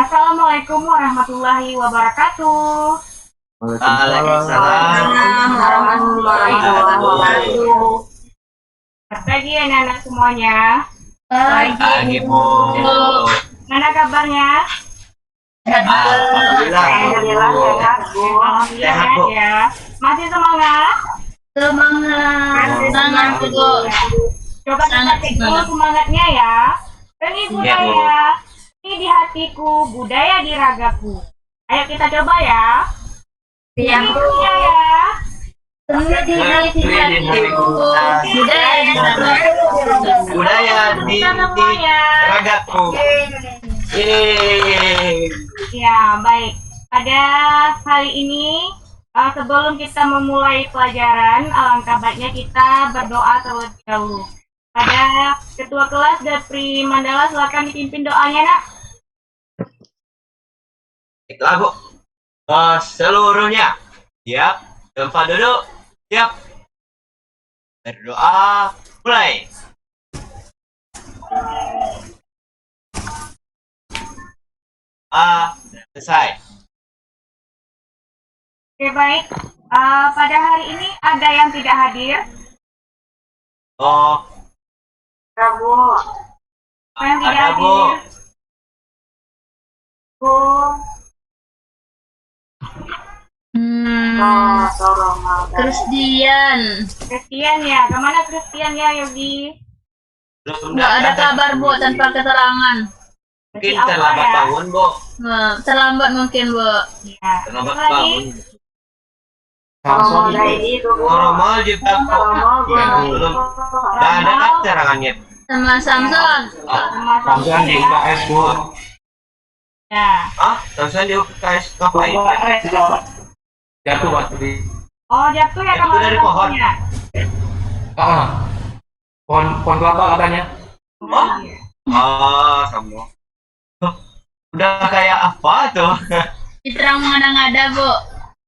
Assalamualaikum warahmatullahi wabarakatuh. Waalaikumsalam Warahmatullahi warahmatullahi wabarakatuh. Selamat pagi anak-anak semuanya. Pagi Bu. Mana kabarnya? Alhamdulillah. Alhamdulillah sehat, Bu. Sehat, Bu. Ya. Masih semangat? Semangat, Bu. Coba kita cek dulu semangatnya ya. Ini budaya, ini di hatiku, budaya di ragaku. Ayo kita coba ya. Ini budaya ya. Budaya di ragaku. Ya, baik. Pada kali ini, sebelum kita memulai pelajaran, alangkah baiknya kita berdoa terlebih dahulu. Pada Ketua Kelas Depri Mandala, silakan dipimpin doanya, Nak. Baiklah Bu. Seluruhnya siap, tempat duduk siap. Berdoa mulai. Selesai. Oke, baik. Pada hari ini ada yang tidak hadir. Oh, Bu. Yang tidak ada Bu. hadir. Bu. Christian ya. Kemana Christian ya, Yogi? Belum Nggak ada datang. kabar Bu tanpa keterangan. Mungkin Apa terlambat ya? bangun Bu. Nah, terlambat mungkin Bu. Ya. Terlambat Lagi. bangun. Normal juga kok. Ya, belum. Nggak ada keterangannya. Sama Samson. Samson di UKS Bu. Ya. Samson di UKS ngapain? Jatuh waktu di Oh, jatuh ya Jatuh kemarin dari pohon. lampunya? pohon kelapa katanya. Oh, sama. Udah kayak apa tuh? Fitrang mengada-ngada Bu.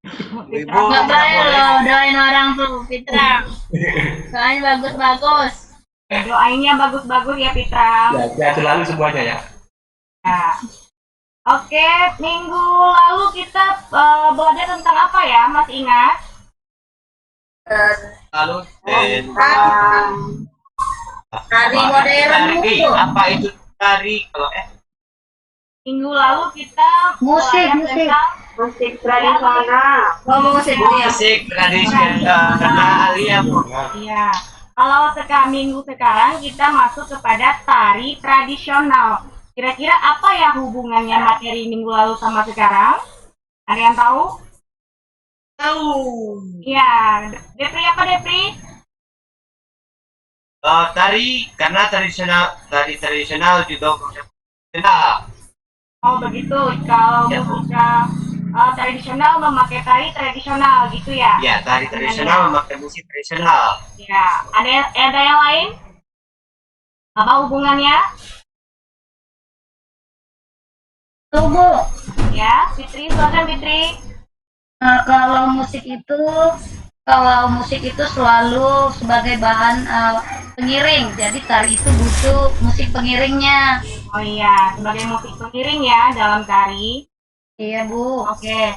Ibu Nggak nggak boleh boleh. loh doain orang tuh Fitrang. Soalnya bagus-bagus. Doainnya bagus-bagus ya, Fitra. Ya selalu semuanya ya. Nah. Oke, minggu lalu kita belajar tentang apa ya? Masih ingat? Lalu Tari modern tari. Bu. Apa itu tari? Kalau Minggu lalu kita Musik, belajar musik. tentang musik tradisional. Ngomong musik Bu ya. musik tradisional ya Bu. Iya. Kalau minggu sekarang kita masuk kepada tari tradisional. Kira-kira apa ya hubungannya materi minggu lalu sama sekarang? Ada yang tahu? Tahu. Iya. Depri apa Depri? Tari karena tari tradisional juga tradisional. Oh begitu. Kalau Ya. musik tradisional memakai tari tradisional gitu ya? Ya, tari tradisional memakai musik tradisional. Ya. Ada yang lain? Apa hubungannya? Tuh Bu. Ya, Fitri, silakan Fitri. Kalau musik itu selalu sebagai bahan pengiring. Jadi tari itu butuh musik pengiringnya. Oh iya, sebagai musik pengiring ya dalam tari. Iya Bu. Oke.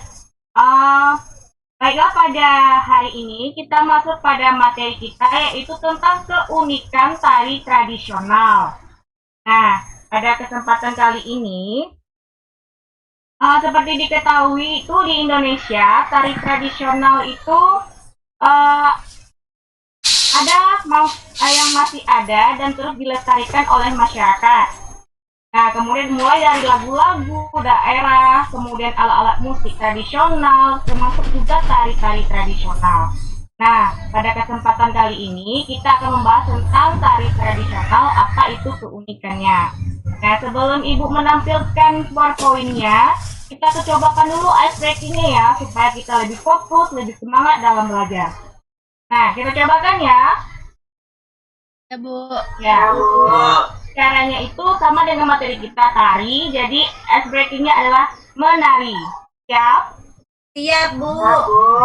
Baiklah, pada hari ini kita masuk pada materi kita yaitu tentang keunikan tari tradisional. Nah, pada kesempatan kali ini, seperti diketahui itu di Indonesia, tari tradisional itu yang masih ada dan terus dilestarikan oleh masyarakat. Nah, kemudian mulai dari lagu-lagu daerah, kemudian alat-alat musik tradisional, termasuk juga tari-tari tradisional. Nah, pada kesempatan kali ini kita akan membahas tentang tari tradisional, apa itu keunikannya. Nah, sebelum Ibu menampilkan PowerPoint-nya, kita cobakan dulu ice breaking-nya ya, supaya kita lebih fokus, lebih semangat dalam belajar. Nah, kita cobakan ya. Ya Bu. Ya, caranya itu sama dengan materi kita tari, jadi ice breaking-nya adalah menari. Siap? Siap Bu.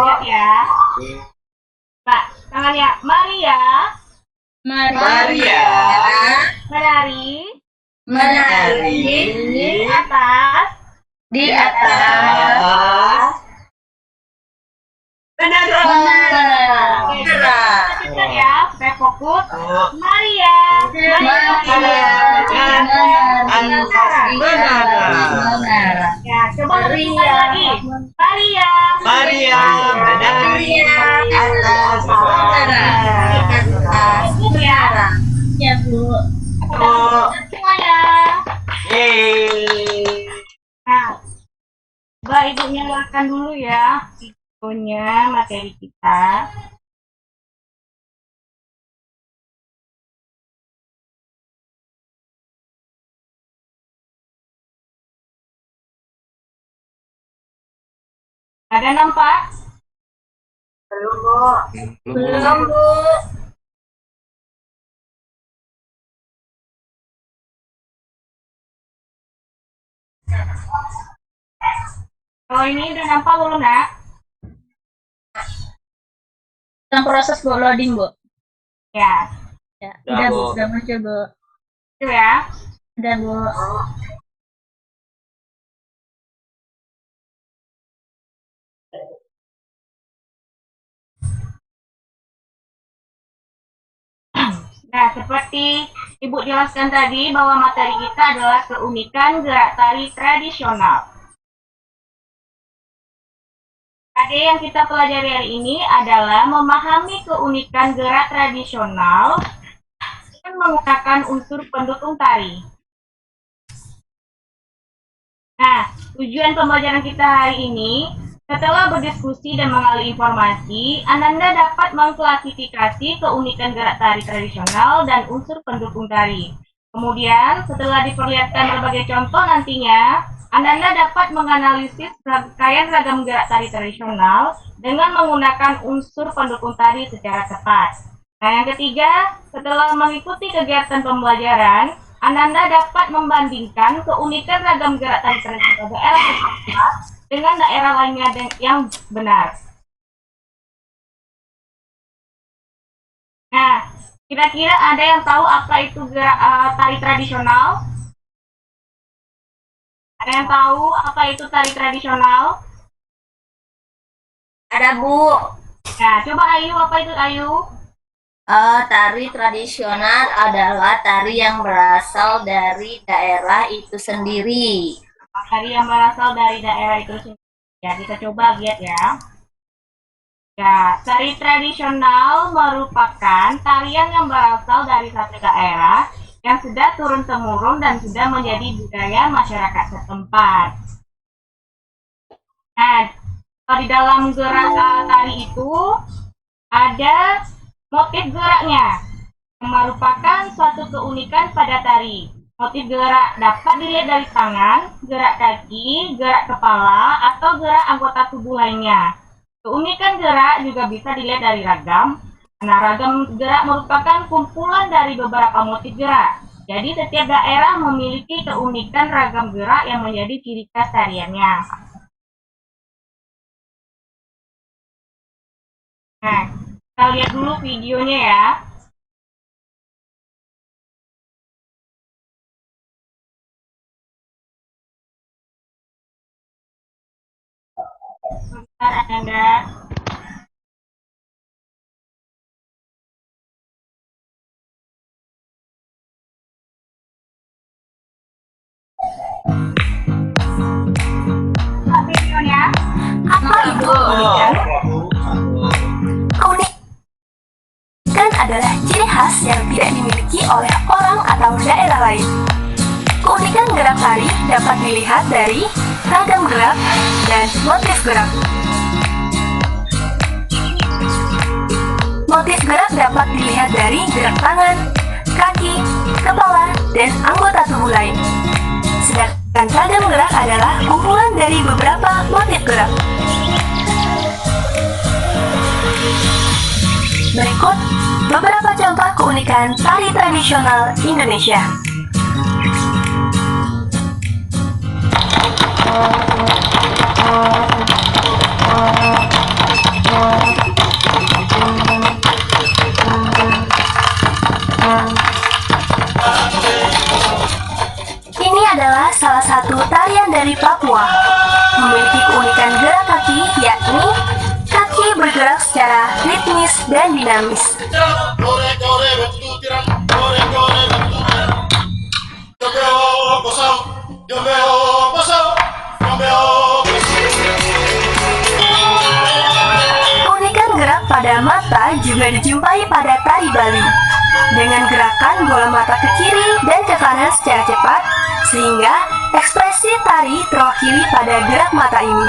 Siap ya. Pak, tangannya mari ya. Mari ya. Menari Menari di atas Di atas. Benar. Kita ya, supaya fokus. Maria. Benar. Ya, coba lebih sekali lagi. Maria. Maria menari atas Fokus ya. Ya, Bu. Semuanya. Yeay. Nah, Mbak Ibu nyalakan dulu ya videonya materi kita. Ada nampak? Belum, Bu. Belum, Bu. Kalau ini udah nampak belum, Nak? Yang proses Bu loading, Bu. Ya, Ya, Udah, udah, Bu. Bu. Udah muncul, Bu. itu ya. Udah, Bu. Nah, seperti Ibu jelaskan tadi bahwa materi kita adalah keunikan gerak tari tradisional. Ada yang kita pelajari hari ini adalah memahami keunikan gerak tradisional dan menggunakan unsur pendukung tari. Nah, tujuan pembelajaran kita hari ini, setelah berdiskusi dan mengalih informasi, Ananda dapat mengklasifikasi keunikan gerak tari tradisional dan unsur pendukung tari. Kemudian, setelah diperlihatkan berbagai contoh nantinya, Ananda dapat menganalisis rangkaian ragam gerak tari tradisional dengan menggunakan unsur pendukung tari secara tepat. Nah, yang ketiga, setelah mengikuti kegiatan pembelajaran, Ananda dapat membandingkan keunikan ragam gerak tari tradisional daerah setempat dengan daerah lainnya yang benar. Nah, kira-kira ada yang tahu apa itu gerak tari tradisional? Ada yang tahu apa itu tari tradisional? Ada, Bu. Nah, coba Ayu, apa itu Ayu? Tari tradisional adalah tari yang berasal dari daerah itu sendiri. Tari yang berasal dari daerah itu sendiri. Ya, kita coba lihat ya. Ya, tari tradisional merupakan tarian yang berasal dari satu daerah yang sudah turun-temurun dan sudah menjadi budaya masyarakat setempat. Nah, di dalam gerak tari itu ada motif geraknya yang merupakan suatu keunikan pada tari. Motif gerak dapat dilihat dari tangan, gerak kaki, gerak kepala, atau gerak anggota tubuh lainnya. Keunikan gerak juga bisa dilihat dari ragam. Nah, ragam gerak merupakan kumpulan dari beberapa motif gerak. Jadi, setiap daerah memiliki keunikan ragam gerak yang menjadi ciri khas tariannya. Nah, kita lihat dulu videonya ya. Sebentar, Ananda. Lihat videonya. Apa itu keunikan? Keunikan adalah ciri khas yang tidak dimiliki oleh orang atau daerah lain. Keunikan gerak tari dapat dilihat dari ragam gerak dan motif gerak. Motif gerak dapat dilihat dari gerak tangan, kaki, kepala, dan anggota tubuh lain. Sedangkan ragam gerak adalah kumpulan dari beberapa motif gerak. Berikut beberapa contoh keunikan tari tradisional Indonesia. Ini adalah salah satu tarian dari Papua. dan dinamis. Keunikan gerak pada mata juga dijumpai pada tari Bali, dengan gerakan bola mata ke kiri dan ke kanan secara cepat, sehingga ekspresi tari terwakili pada gerak mata ini.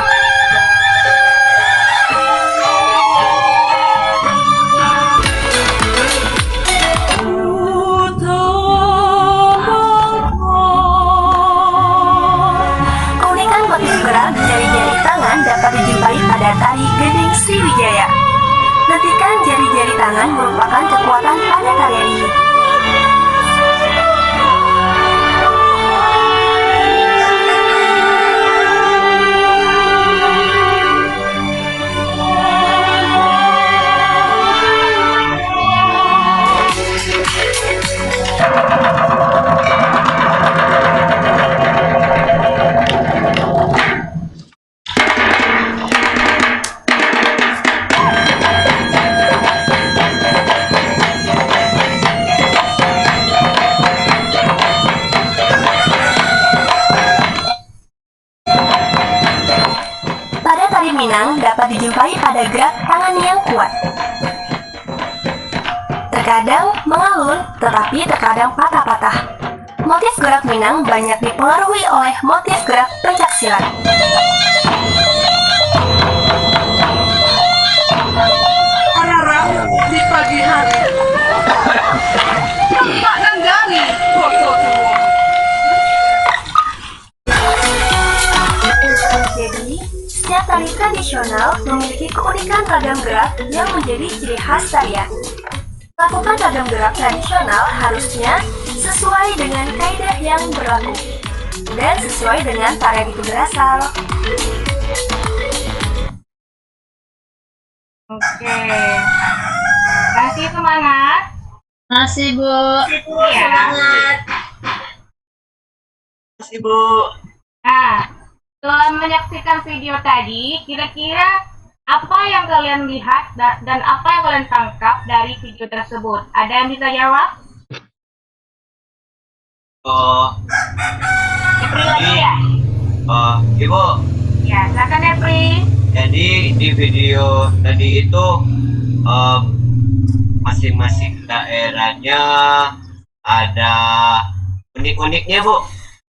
Keunikan motif gerak jari-jari tangan dapat dijumpai pada tari Gending Sriwijaya. Lentikan jari-jari tangan merupakan kekuatan pada tarian ini. Pada tari Minang dapat dijumpai pada gerak tangan yang kuat. Terkadang mengalun, tetapi terkadang patah-patah. Motif gerak Minang banyak dipengaruhi oleh motif gerak pencaksilat. Harap di pagi hari nampak nanggani foto semua. Jadi, setiap tari tradisional memiliki keunikan ragam gerak yang menjadi ciri khas tarian. Melakukan ragam gerak tradisional harusnya sesuai dengan kaidah yang berlaku dan sesuai dengan tarian itu berasal. Oke. Kasih semangat. Masih, Bu. Iya. Makasih, Bu. Nah, setelah menyaksikan video tadi, kira-kira apa yang kalian lihat dan apa yang kalian tangkap dari video tersebut? Ada yang bisa jawab? Oh, April lagi ya? Ibu. Ya, silakan April. Jadi di video tadi itu masing-masing daerahnya ada unik-uniknya, Bu.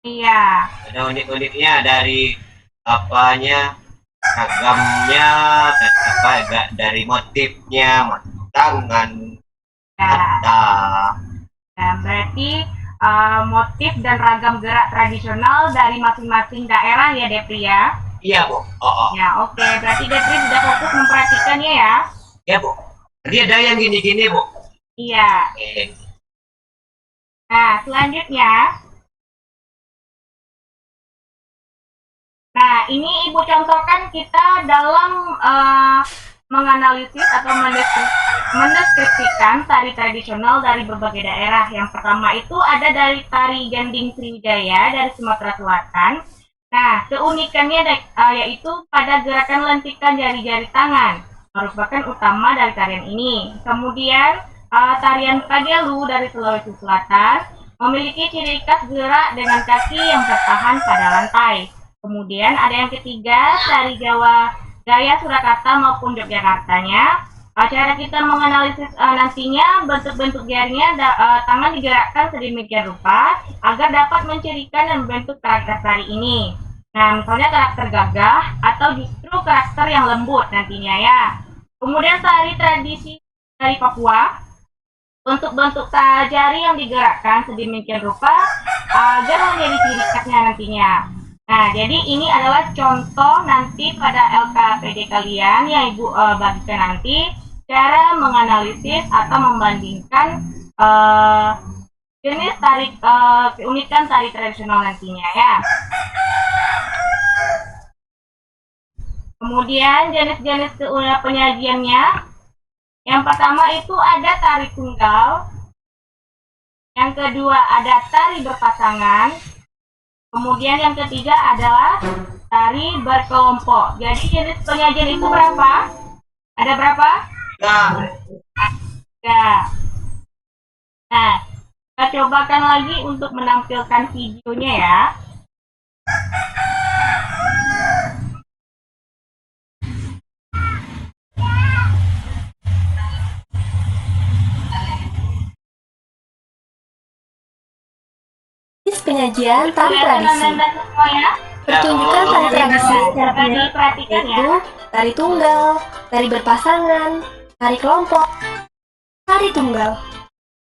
Iya. Ada unik-uniknya dari apanya, ragamnya, dan dari motifnya, tangan, Ya. mata. Nah, berarti motif dan ragam gerak tradisional dari masing-masing daerah ya, Depri ya? Iya, Bu. Oh. Ya, oke. Berarti Depri sudah fokus memperhatikannya ya? Ya, Bu. Tadi ada yang gini-gini, Bu. Iya. Nah, selanjutnya. Nah, ini Ibu contohkan kita dalam menganalisis atau mendeskripsikan tari tradisional dari berbagai daerah. Yang pertama itu ada dari tari Gending Sriwijaya dari Sumatera Selatan. Nah, keunikannya yaitu pada gerakan lentikan jari-jari tangan, merupakan utama dari tarian ini. Kemudian, tarian Pagelu dari Sulawesi Selatan memiliki ciri khas gerak dengan kaki yang tertahan pada lantai. Kemudian ada yang ketiga, tari Jawa Gaya Surakarta maupun Yogyakartanya. Cara kita menganalisis nantinya bentuk-bentuk jarinya, tangan digerakkan sedemikian rupa agar dapat mencirikan dan membentuk karakter tari ini. Nah, misalnya karakter gagah atau justru karakter yang lembut nantinya ya. Kemudian tari tradisi dari Papua, bentuk-bentuk jari yang digerakkan sedemikian rupa agar menjadi ciri khasnya nantinya. Nah, jadi ini adalah contoh nanti pada LKPD kalian yang Ibu bagikan nanti, cara menganalisis atau membandingkan jenis tari, keunikan tari tradisional nantinya ya. Kemudian jenis-jenis penyajiannya, yang pertama itu ada tari tunggal, yang kedua ada tari berpasangan, kemudian yang ketiga adalah tari berkelompok. Jadi jenis penyajian itu berapa? Ada berapa? Nah, Ya. Nah, kita cobakan lagi untuk menampilkan videonya ya. Penyajian tari tradisi. Teman-teman semuanya, Pertunjukan tari tradisi secara tadi perhatikan ya. yaitu tari tunggal, tari berpasangan, tari kelompok. Tari tunggal.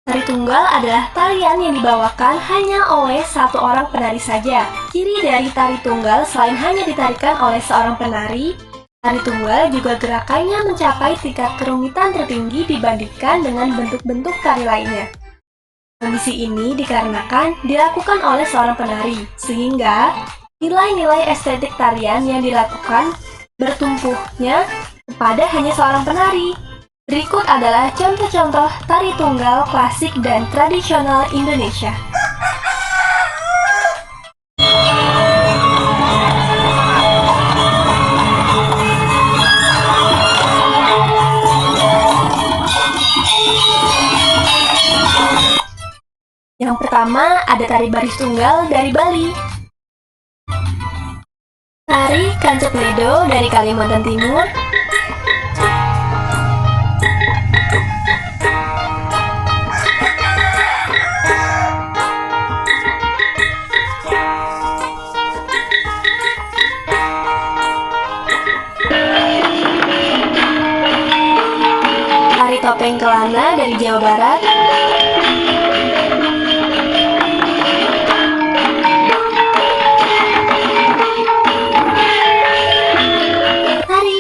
Tari tunggal adalah tarian yang dibawakan hanya oleh satu orang penari saja. Ciri dari tari tunggal selain hanya ditarikan oleh seorang penari, tari tunggal juga gerakannya mencapai tingkat kerumitan tertinggi dibandingkan dengan bentuk-bentuk tari lainnya. Kondisi ini dikarenakan dilakukan oleh seorang penari, sehingga nilai-nilai estetik tarian yang dilakukan bertumpuhnya kepada hanya seorang penari. Berikut adalah contoh-contoh tari tunggal klasik dan tradisional Indonesia. Yang pertama ada tari baris tunggal dari Bali. Tari Kancet Ledo dari Kalimantan Timur. Tari Topeng Kelana dari Jawa Barat.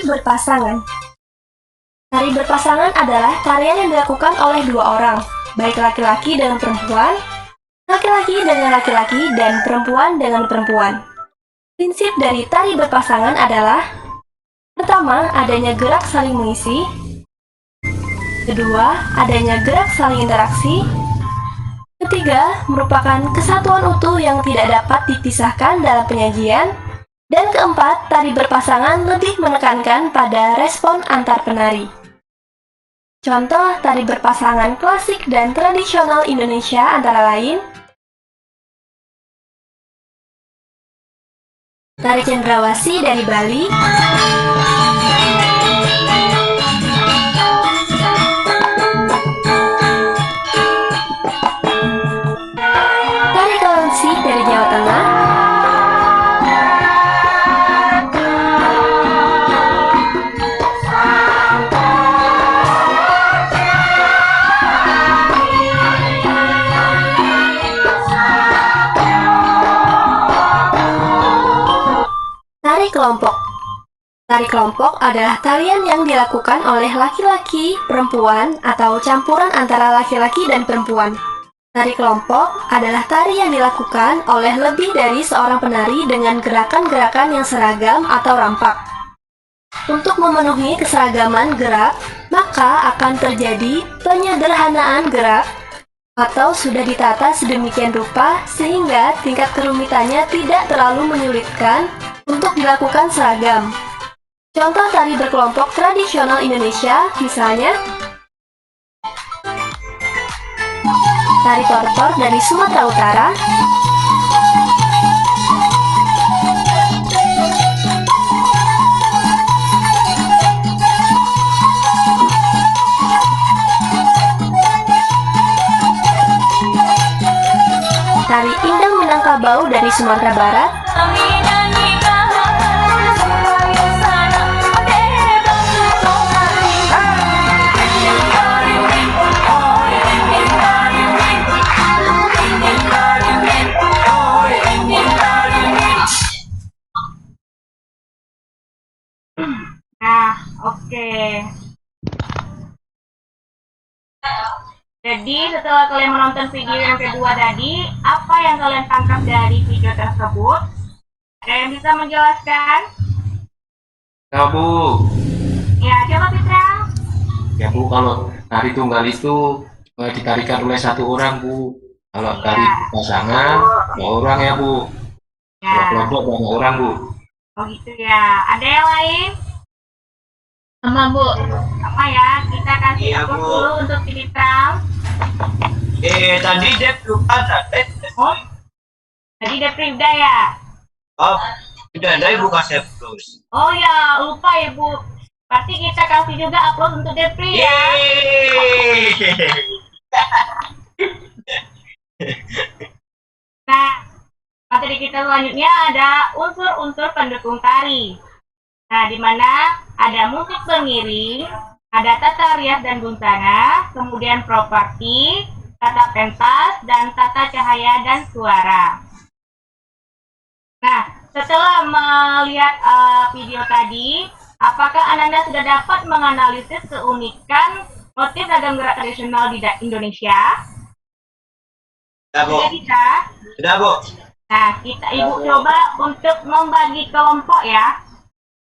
Berpasangan. Tari berpasangan adalah tarian yang dilakukan oleh dua orang, baik laki-laki dengan perempuan, laki-laki dengan laki-laki, dan perempuan dengan perempuan. Prinsip dari tari berpasangan adalah: pertama, adanya gerak saling mengisi. Kedua, adanya gerak saling interaksi. Ketiga, merupakan kesatuan utuh yang tidak dapat dipisahkan dalam penyajian. Dan keempat, tari berpasangan lebih menekankan pada respon antar penari. Contoh tari berpasangan klasik dan tradisional Indonesia antara lain tari cendrawasih dari Bali, tari Kalensi dari Jawa Tengah, kelompok. Tari kelompok adalah tarian yang dilakukan oleh laki-laki, perempuan, atau campuran antara laki-laki dan perempuan. Tari kelompok adalah tari yang dilakukan oleh lebih dari seorang penari dengan gerakan-gerakan yang seragam atau rampak. Untuk memenuhi keseragaman gerak, maka akan terjadi penyederhanaan gerak atau sudah ditata sedemikian rupa sehingga tingkat kerumitannya tidak terlalu menyulitkan untuk dilakukan seragam. Contoh tari berkelompok tradisional Indonesia, misalnya tari tortor dari Sumatera Utara, tari Indang Minangkabau dari Sumatera Barat, Nah, oke. Jadi setelah kalian menonton video yang kedua tadi, apa yang kalian tangkap dari video tersebut? Ada yang bisa menjelaskan? Ya Bu, Ya, coba Fitra. ya Bu, kalau tari tunggal itu ditarikan oleh satu orang Bu. Kalau tari pasangan, dua orang ya Bu. Kalau Ya, kelompok banyak orang Bu. oh gitu ya. Ada yang lain? Sama Sama Bu. Apa ya? Kita kasih Iya, upload Bu. dulu untuk Citrang. Tadi Dep lupa tadi. Oh, tadi ada Frida ya? Oh, udah dari buka save terus. Oh ya, lupa ya Bu. Berarti kita kasih juga upload untuk Depri ya. Yeay. Nah, materi kita selanjutnya ada unsur-unsur pendukung tari. Nah, di mana ada musik pengiring, ada tata rias dan busana, kemudian properti, tata pentas, dan tata cahaya dan suara. Nah, setelah melihat video tadi, apakah Ananda sudah dapat menganalisis keunikan motif ragam gerak tradisional di Indonesia? Sudah, Bu. Sudah bisa? Sudah, Bu. Nah, Ibu coba untuk membagi kelompok ya.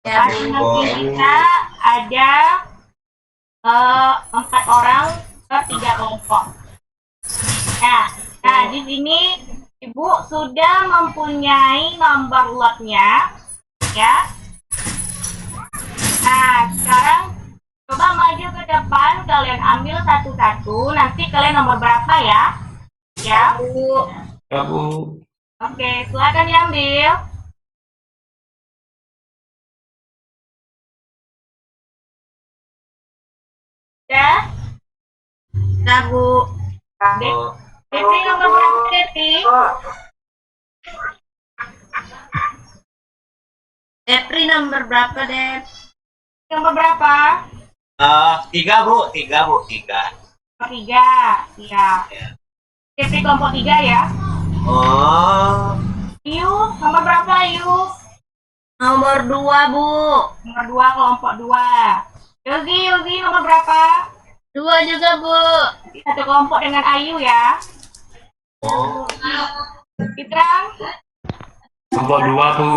Ya, Masing-masing kita ada 4 orang per 3 kelompok. Nah, di sini Ibu sudah mempunyai nomor lotnya, ya. Nah, sekarang coba maju ke depan, kalian ambil satu-satu. Nanti kalian nomor berapa ya? Ya, Bu. Ya Bu. Oke, silakan diambil. Ya. Nah, Bu. Devi nomor berapa, Devi? Depri nomor berapa, Dep? Nomor berapa? 3, Bu. 3, Bu. 3. Nomor 3. Iya. Depri kelompok 3 ya. Oh. Ayu, nomor berapa, Ayu? Nomor 2, Bu. Nomor 2, kelompok 2. Yogi nomor berapa? 2 juga Bu. Satu kelompok dengan Ayu ya. Oh. Fitrang? Kelompok 2 Bu.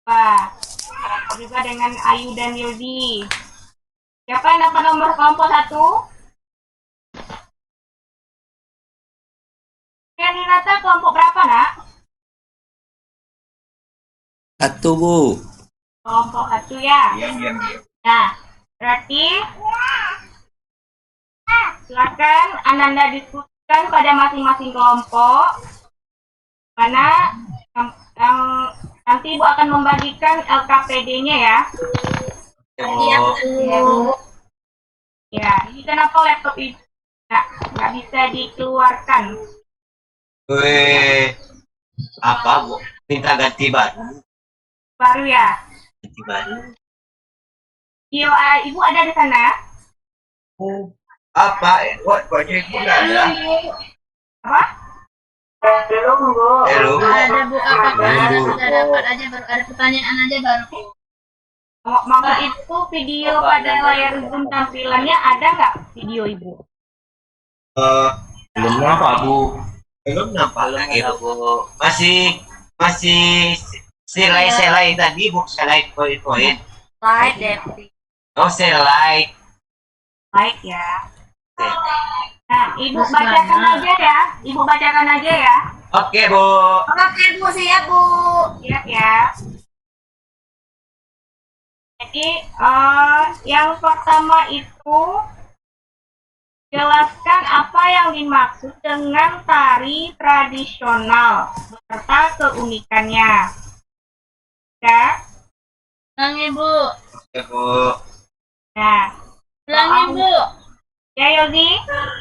Wah, kelompok juga dengan Ayu dan Yogi. Siapa yang dapat nomor kelompok 1? Yang Ninata kelompok berapa, Nak? 1 Bu. Kelompok 1 ya. Nah, berarti silakan Ananda diskusikan pada masing-masing kelompok. Mana yang nanti Ibu akan membagikan LKPD-nya ya. Iya Oh. Bu. Ya, ini kenapa laptop itu nggak bisa dikeluarkan? Weh. Apa, Bu? Minta ganti baru. Baru ya. Ganti baru. Ibu ada di sana? Apa? Kok jadi nggak ada? Apa? Hello. Ada Bu, apakah Iya, Anda Bu. sudah dapat aja baru ada pertanyaan aja baru. Maksud itu video pada layar Zoom tampilannya ada nggak video Ibu? Belum nampak Bu. Belum nampak lagi, Bu. Masih selai tadi, Bu. Selai poin-poin. Slide Depri. Oh, selai. Baik ya. Nah, Ibu Terus bacakan mana? aja ya. Ibu bacakan aja ya. Oke, Bu. Oke Bu, siap Bu. Siap ya. Jadi, yang pertama itu jelaskan apa yang dimaksud dengan tari tradisional beserta keunikannya. Ya. Ulangi Bu. Oke, Bu. Nah, Ulangi Bu. ya Yogi,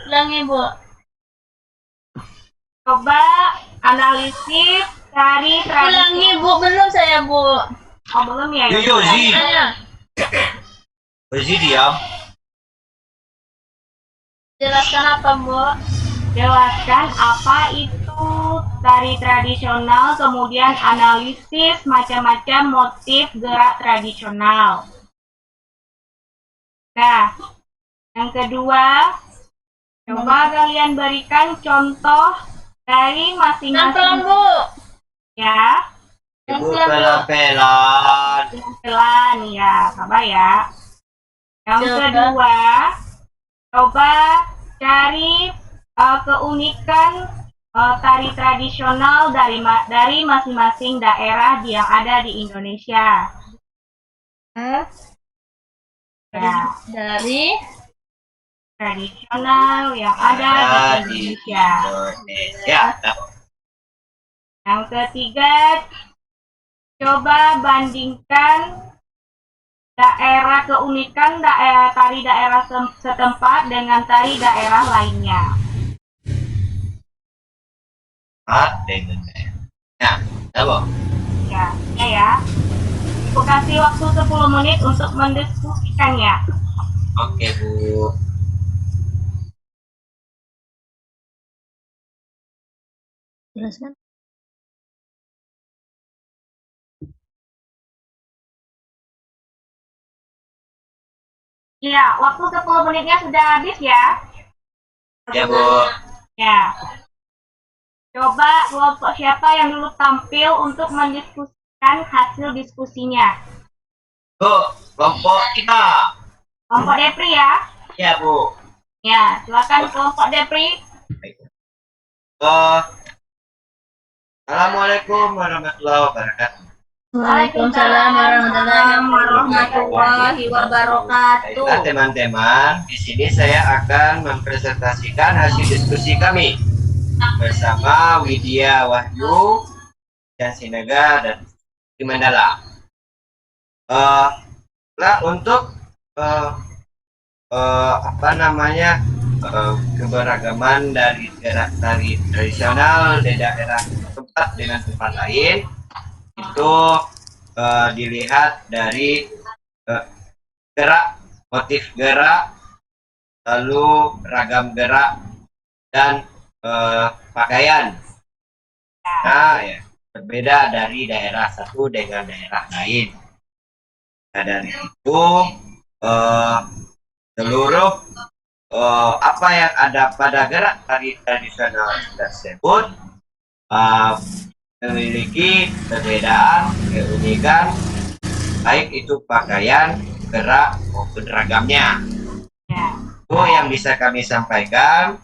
Ulangi Bu. coba analisis tari tradisional. Ulangi Bu, belum saya Bu. Oh, belum ya? Yogi? Yogi. Ayo. Yogi diam. Jelaskan apa Bu? Jelaskan apa itu tari tradisional, kemudian analisis macam-macam motif gerak tradisional. Nah, yang kedua, coba kalian berikan contoh dari Pelan-pelan masing-masing Bu. ya, Ibu pelan-pelan. pelan ya, sabar ya. Yang Coba. kedua, coba cari keunikan tari tradisional dari masing-masing daerah yang ada di Indonesia. Ya, Dari tradisional yang ada di Indonesia. Indonesia. Yang ketiga, coba bandingkan keunikan tari daerah setempat dengan tari daerah lainnya. Dengan ya, apa? Ya. Aku kasih waktu 10 menit untuk mendiskusikannya. Oke, Bu. jelaskan. Iya, waktu 10 menitnya sudah habis ya. Ya, Bu. Ya. Coba kelompok siapa yang dulu tampil untuk mendiskusikan hasil diskusinya. Bu, kelompok kita. Kelompok Depri ya. Ya, Bu. Ya, silakan kelompok Depri. Assalamualaikum warahmatullahi wabarakatuh. Waalaikumsalam warahmatullahi wabarakatuh. Baiklah teman-teman, di sini saya akan mempresentasikan hasil diskusi kami bersama Widya Wahyu dan Sinaga dan di Mandala. Untuk keberagaman dari gerak tari tradisional di daerah tempat dengan tempat lain itu dilihat dari gerak, motif gerak, lalu ragam gerak dan pakaian. Nah, ya, berbeda dari daerah satu dengan daerah lain. Nah, dari itu seluruh apa yang ada pada gerak tari tradisional tersebut memiliki perbedaan, keunikan, baik itu pakaian, gerak maupun ragamnya. Itu yang bisa kami sampaikan.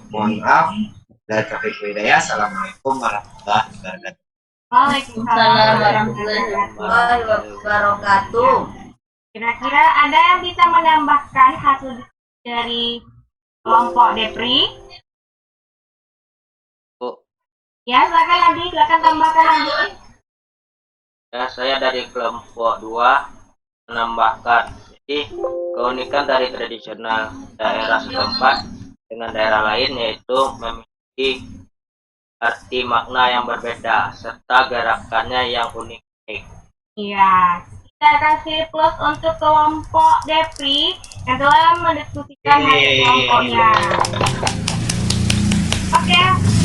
Mohon maaf. Dari Taufik Hidayah. Assalamualaikum warahmatullahi wabarakatuh. Waalaikumsalam warahmatullahi wabarakatuh. Kira-kira ada yang bisa menambahkan hasil dari kelompok Depri? Ya, silakan tambahkan lagi. Ya, saya dari kelompok 2 menambahkan. Jadi, keunikan dari tradisional daerah setempat dengan daerah lain yaitu memiliki arti makna yang berbeda serta gerakannya yang unik-unik. Iya, kita kasih plus untuk kelompok Depri yang telah mendiskusikan hasil kelompoknya. Oke,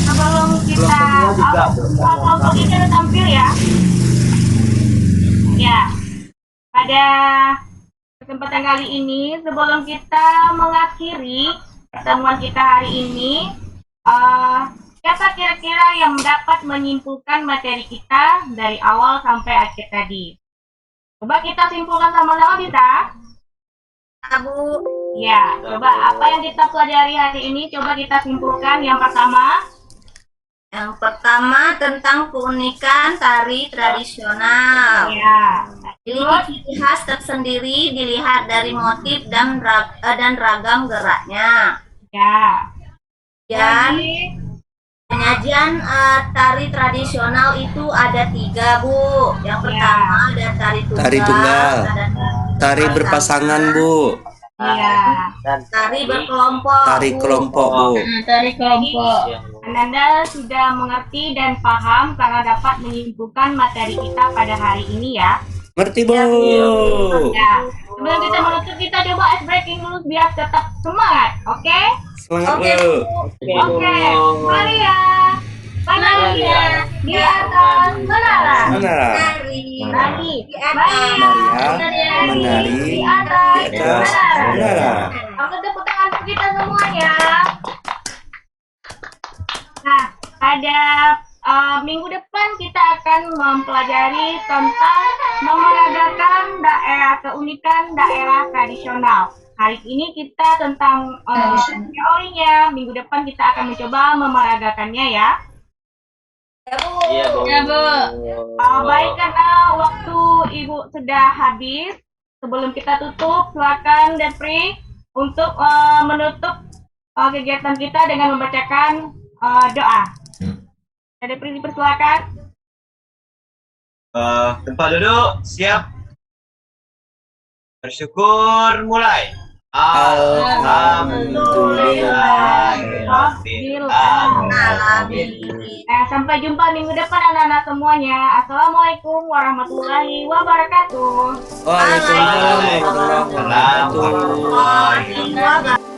sebelum kita kelompok kita udah tampil ya. Ya, pada kesempatan kali ini sebelum kita mengakhiri pertemuan kita hari ini, siapa kira-kira yang dapat menyimpulkan materi kita dari awal sampai akhir tadi? Coba kita simpulkan sama-sama, bisa? Bu. Ya, coba apa yang kita pelajari hari ini coba kita simpulkan. Yang pertama tentang keunikan tari tradisional. Ya. Memiliki ciri khas tersendiri dilihat dari motif dan ragam geraknya. Ya. Dan penyajian tari tradisional itu ada 3, Bu. Yang pertama ada tari tunggal, Tari berpasangan, Bu. Iya. tari berkelompok. Tari kelompok, Bu. Tari kelompok. Anda sudah mengerti dan paham karena dapat menyimpulkan materi kita pada hari ini ya. Ngerti, Bu. Ya. Sebelum kita menutup, kita coba ice breaking dulu biar tetap semangat, oke? Semangat, Oke, Bu. Oke, mari ya. Maria di atas menara. Menara. Lagi. Maria menari di atas di atas menara. Oke, tepuk tangan untuk kita semuanya. Nah, pada minggu depan kita akan mempelajari tentang memeragakan keunikan daerah tradisional. Hari ini kita tentang teorinya, minggu depan kita akan mencoba memeragakannya ya. Iya, Bu. Baik, karena waktu Ibu sudah habis, sebelum kita tutup, silakan Depri untuk menutup kegiatan kita dengan membacakan doa. Depri dipersilakan. Tempat duduk, siap. Bersyukur, mulai. Alhamdulillahirabbil alamin. Sampai jumpa minggu depan anak-anak semuanya. Assalamualaikum warahmatullahi wabarakatuh. Waalaikumsalam warahmatullahi wabarakatuh. Waalaikumsalam warahmatullahi wabarakatuh.